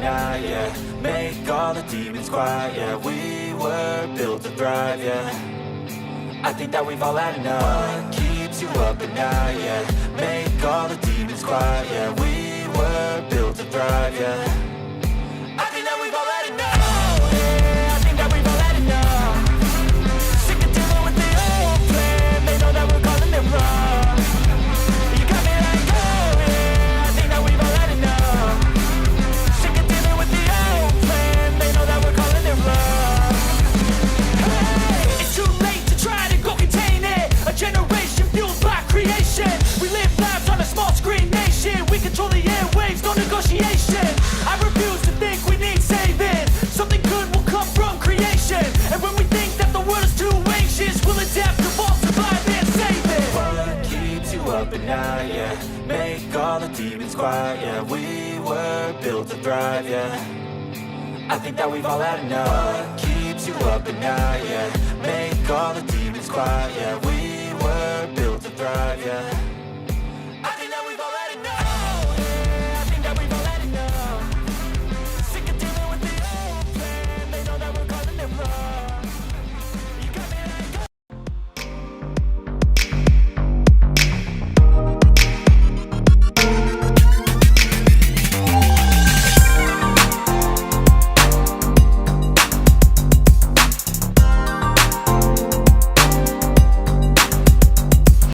night, yeah. Make all the demons quiet, yeah. We were built to thrive, yeah. I think that we've all had enough. What keeps you up at night, yeah. Make all the demons quiet, yeah. We were built to thrive, yeah. I think that we've all had enough. Oh, yeah, I think that we've all had enough. Sick of dealing with the old plan. They know that we're calling it wrong. You got me like, oh, yeah, I think that we've all had enough. Sick of dealing with the old plan. They know that we're calling it wrong. Hey, it's too late to try to go contain it. A generation fueled by creation. We live lives on a small screen nation. We control the airwaves, no negotiation. I refuse to think we need saving. Something good will come from creation. And when we think that the world is too anxious, we'll adapt, evolve, survive, and save it. What keeps you up at night, yeah. Make all the demons quiet, yeah. We were built to thrive, yeah. I think that we've all had enough. What keeps you up at night, yeah. Make all the demons quiet, yeah. We were built to thrive, yeah.